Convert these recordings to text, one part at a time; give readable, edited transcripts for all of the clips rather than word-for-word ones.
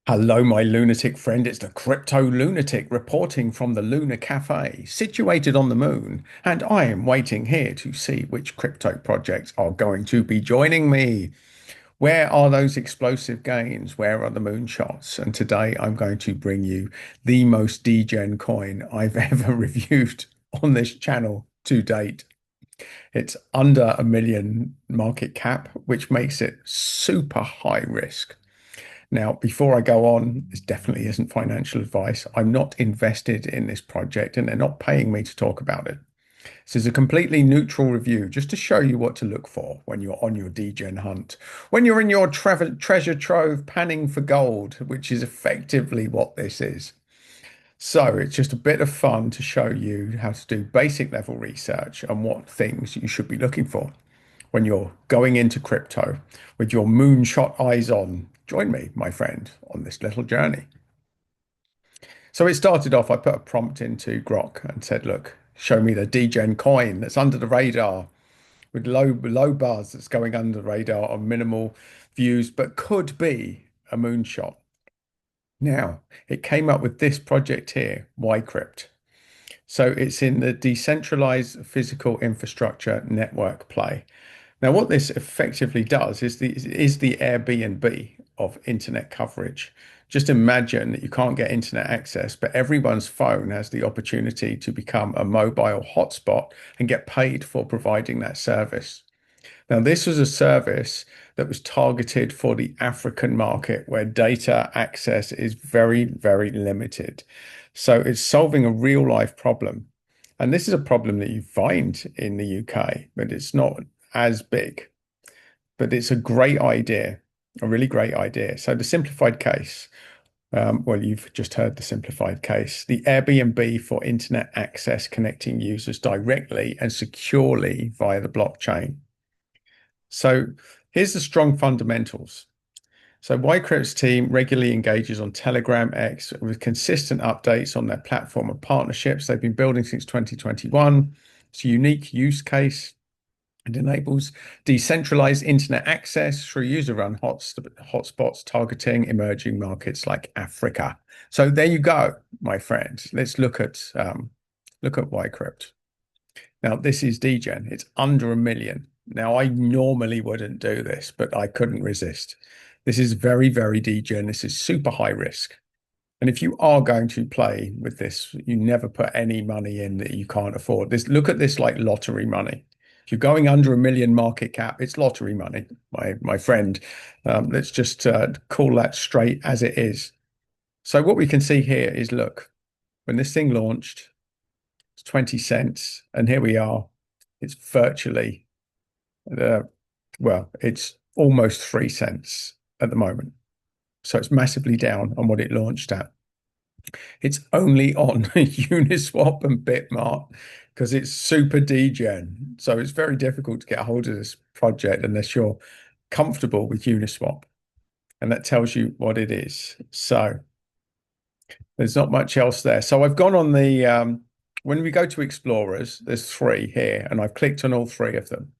Hello, my lunatic friend. It's the crypto lunatic reporting from the Lunar Cafe, situated on the moon. And I am waiting here to see which crypto projects are going to be joining me. Where are those explosive gains? Where are the moonshots? And today I'm going to bring you the most degen coin I've ever reviewed on this channel to date. It's under 1 million market cap, which makes it super high risk. Now, before I go on, this definitely isn't financial advice. I'm not invested in this project and they're not paying me to talk about it. This is a completely neutral review just to show you what to look for when you're on your degen hunt, when you're in your treasure trove panning for gold, which is effectively what this is. So it's just a bit of fun to show you how to do basic level research and what things you should be looking for when you're going into crypto with your moonshot eyes on. Join me, my friend, on this little journey. So it started off, I put a prompt into Grok and said, look, show me the degen coin that's under the radar with low buzz that's going under the radar on minimal views, but could be a moonshot. Now, it came up with this project here, Wicrypt. So it's in the decentralized physical infrastructure network play. Now, what this effectively does is the Airbnb of internet coverage. Just imagine that you can't get internet access, but everyone's phone has the opportunity to become a mobile hotspot and get paid for providing that service. Now, this was a service that was targeted for the African market where data access is very, very limited. So it's solving a real life problem. And this is a problem that you find in the UK, but it's not as big. But it's a great idea, a really great idea. So the simplified case, well, you've just heard the simplified case. The Airbnb for internet access connecting users directly and securely via the blockchain. So here's the strong fundamentals. So Wicrypt's team regularly engages on Telegram X with consistent updates on their platform and partnerships they've been building since 2021. It's a unique use case. It enables decentralized internet access through user-run hotspots targeting emerging markets like Africa. So there you go, my friends. Let's look at Wicrypt. Now, this is degen. It's under 1 million. Now, I normally wouldn't do this, but I couldn't resist. This is very, very degen. This is super high risk. And if you are going to play with this, you never put any money in that you can't afford. Look at this like lottery money. If you're going under 1 million market cap, it's lottery money, my friend. Let's just call that straight as it is. So what we can see here is, look, when this thing launched, it's 20 cents, and here we are. It's virtually, well, it's almost 3 cents at the moment. So it's massively down on what it launched at. It's only on Uniswap and Bitmart because it's super degen. So it's very difficult to get a hold of this project unless you're comfortable with Uniswap. And that tells you what it is. So there's not much else there. So I've gone on when we go to Explorers, there's 3 here, and I've clicked on all 3 of them.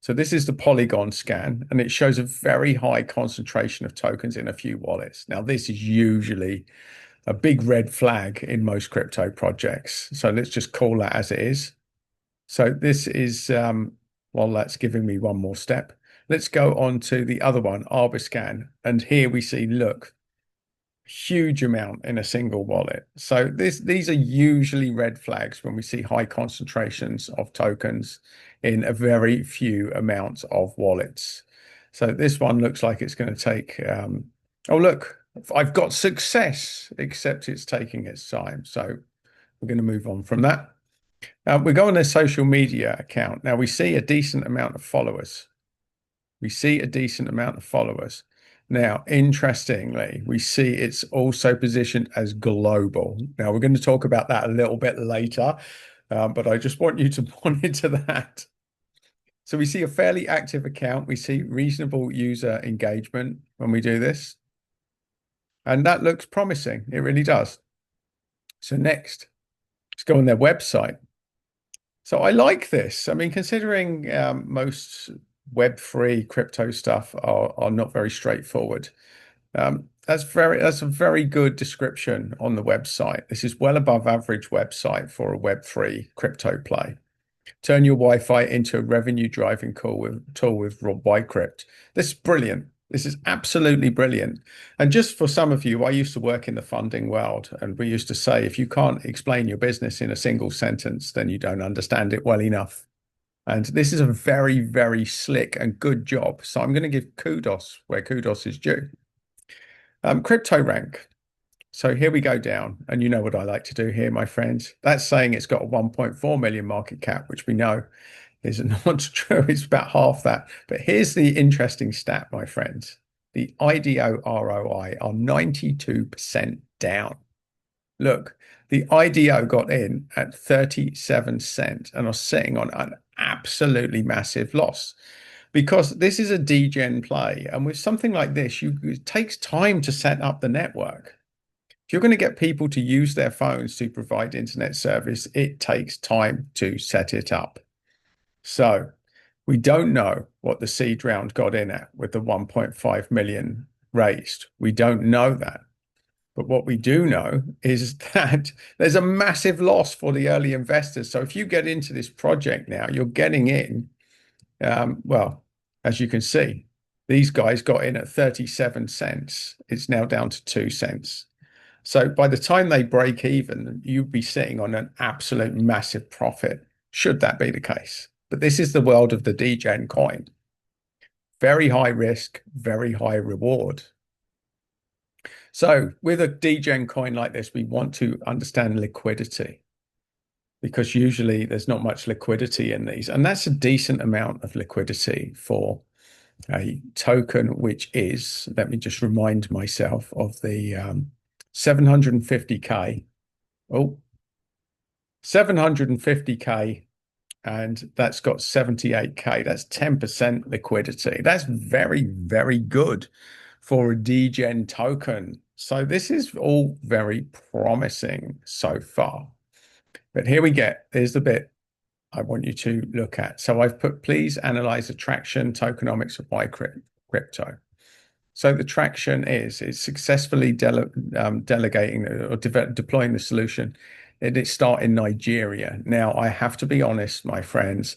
So this is the Polygon scan, and it shows a very high concentration of tokens in a few wallets. Now, this is usually a big red flag in most crypto projects. So let's just call that as it is. So this is, well, that's giving me one more step. Let's go on to the other one, Arbiscan. And here we see, look, huge amount in a single wallet. So these are usually red flags when we see high concentrations of tokens in a very few amounts of wallets. So this one looks like it's going to take, oh, look, I've got success, except it's taking its time. So we're going to move on from that. We go on their social media account. Now we see a decent amount of followers. We see a decent amount of followers. Now, interestingly, we see it's also positioned as global. Now, we're going to talk about that a little bit later, but I just want you to monitor that. So we see a fairly active account. We see reasonable user engagement when we do this. And that looks promising. It really does. So next, let's go on their website. So I like this. I mean, considering most Web3 crypto stuff are not very straightforward. that's a very good description on the website. This is well above average website for a Web3 crypto play. Turn your Wi-Fi into a revenue driving tool with Wicrypt. This is brilliant. This is absolutely brilliant. And just for some of you, I used to work in the funding world, and we used to say if you can't explain your business in a single sentence, then you don't understand it well enough. And this is a very, very slick and good job. So I'm going to give kudos where kudos is due. Crypto rank. So here we go down, and you know what I like to do here, my friends. That's saying it's got a 1.4 million market cap, which we know is not true. It's about half that. But here's the interesting stat, my friends. The IDO ROI are 92% down. Look, the IDO got in at 37 cents and are sitting on an absolutely massive loss because this is a degen play. And with something like this, it takes time to set up the network. If you're going to get people to use their phones to provide internet service, it takes time to set it up. So we don't know what the seed round got in at with the 1.5 million raised. We don't know that. But what we do know is that there's a massive loss for the early investors. So if you get into this project now, you're getting in. Well, as you can see, these guys got in at 37 cents. It's now down to 2 cents. So by the time they break even, you'd be sitting on an absolute massive profit, should that be the case. But this is the world of the degen coin. Very high risk, very high reward. So with a degen coin like this, we want to understand liquidity because usually there's not much liquidity in these. And that's a decent amount of liquidity for a token, which is, let me just remind myself of the 750K. Oh, 750K. And that's got 78K. That's 10% liquidity. That's very, very good for a degen token. So this is all very promising so far. But here we get, here's the bit I want you to look at. So I've put, please analyze the traction tokenomics of Wicrypto. So the traction is it's successfully delegating or deploying the solution. It start in Nigeria. Now, I have to be honest, my friends,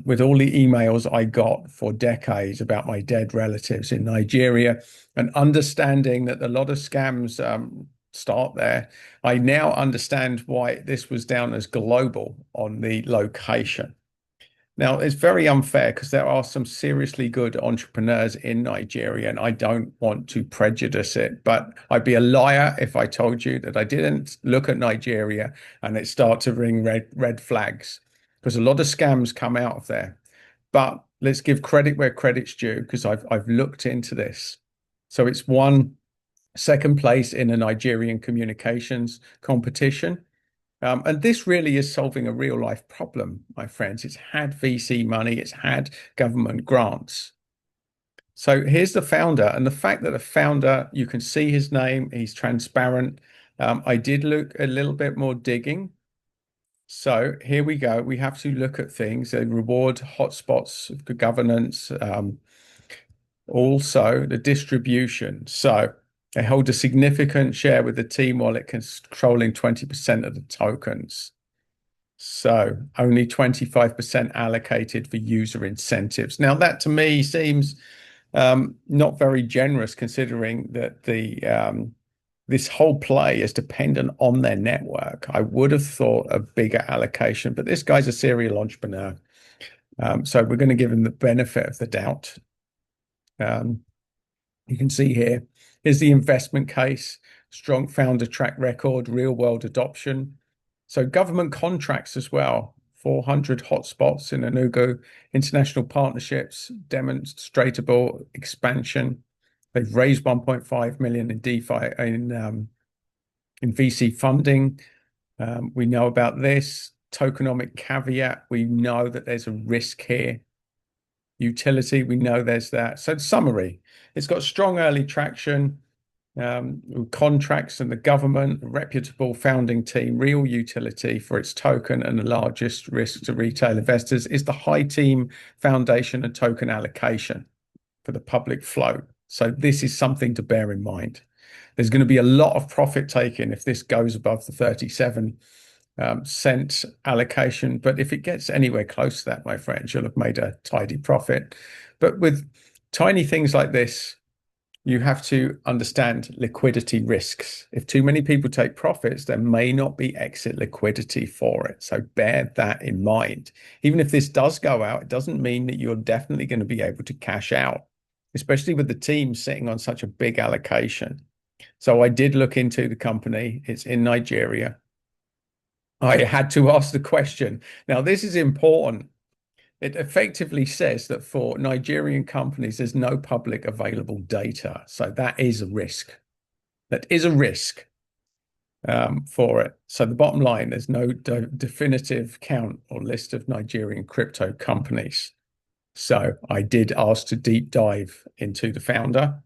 with all the emails I got for decades about my dead relatives in Nigeria and understanding that a lot of scams start there, I now understand why this was down as global on the location. Now, it's very unfair because there are some seriously good entrepreneurs in Nigeria, and I don't want to prejudice it, but I'd be a liar if I told you that I didn't look at Nigeria and it start to ring red flags because a lot of scams come out of there. But let's give credit where credit's due because I've looked into this. So it's won second place in a Nigerian communications competition. And this really is solving a real life problem, my friends. It's had VC money, it's had government grants. So here's the founder, and the fact that the founder, you can see his name, he's transparent. I did look a little bit more digging. So here we go. We have to look at things, reward hotspots, the governance, also the distribution. So they hold a significant share with the team wallet controlling 20% of the tokens. So only 25% allocated for user incentives. Now that to me seems not very generous considering that this whole play is dependent on their network. I would have thought a bigger allocation, but this guy's a serial entrepreneur. So we're going to give him the benefit of the doubt. You can see here, here's the investment case, strong founder track record, real world adoption. So government contracts as well, 400 hotspots in Enugu, international partnerships, demonstrable expansion. They've raised 1.5 million in DeFi in VC funding. We know about this tokenomic caveat. We know that there's a risk here. Utility, we know there's that. So summary, it's got strong early traction, contracts and the government, a reputable founding team, real utility for its token, and the largest risk to retail investors is the high team foundation and token allocation for the public float. So this is something to bear in mind. There's going to be a lot of profit taken if this goes above the 37 cent allocation. But if it gets anywhere close to that, my friends, you'll have made a tidy profit. But with tiny things like this, you have to understand liquidity risks. If too many people take profits, there may not be exit liquidity for it. So bear that in mind. Even if this does go out, it doesn't mean that you're definitely going to be able to cash out, especially with the team sitting on such a big allocation. So I did look into the company. It's in Nigeria. I had to ask the question. Now, this is important. It effectively says that for Nigerian companies, there's no public available data. So that is a risk. That is a risk for it. So the bottom line, there's no definitive count or list of Nigerian crypto companies. So I did ask to deep dive into the founder.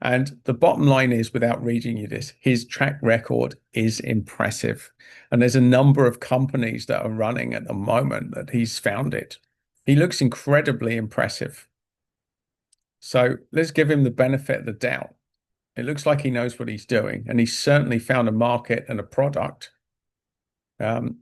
And the bottom line is, without reading you this, his track record is impressive. And there's a number of companies that are running at the moment that he's founded. He looks incredibly impressive. So let's give him the benefit of the doubt. It looks like he knows what he's doing, and he's certainly found a market and a product um,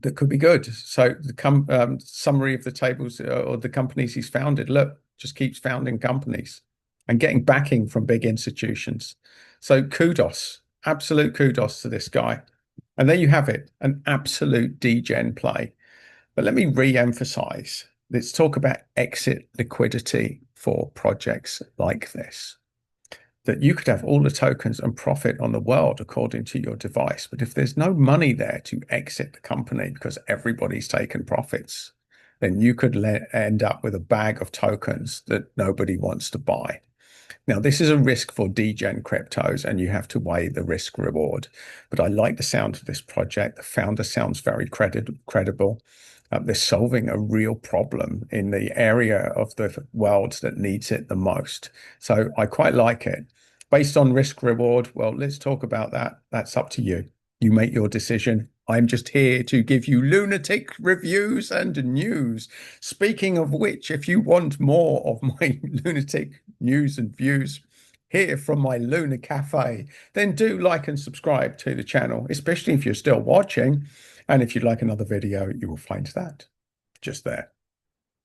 that could be good. So the summary of the tables or the companies he's founded, look, just keeps founding companies and getting backing from big institutions. So kudos, absolute kudos to this guy. And there you have it, an absolute degen play. But let me re-emphasize, let's talk about exit liquidity for projects like this. That you could have all the tokens and profit on the world according to your device. But if there's no money there to exit the company because everybody's taken profits, then you could end up with a bag of tokens that nobody wants to buy. Now, this is a risk for degen cryptos, and you have to weigh the risk reward. But I like the sound of this project. The founder sounds very credible. They're solving a real problem in the area of the world that needs it the most. So I quite like it. Based on risk reward, well, let's talk about that. That's up to you. You make your decision. I'm just here to give you lunatic reviews and news. Speaking of which, if you want more of my lunatic news and views here from my Luna Cafe, then do like and subscribe to the channel, especially if you're still watching. And if you'd like another video, you will find that just there.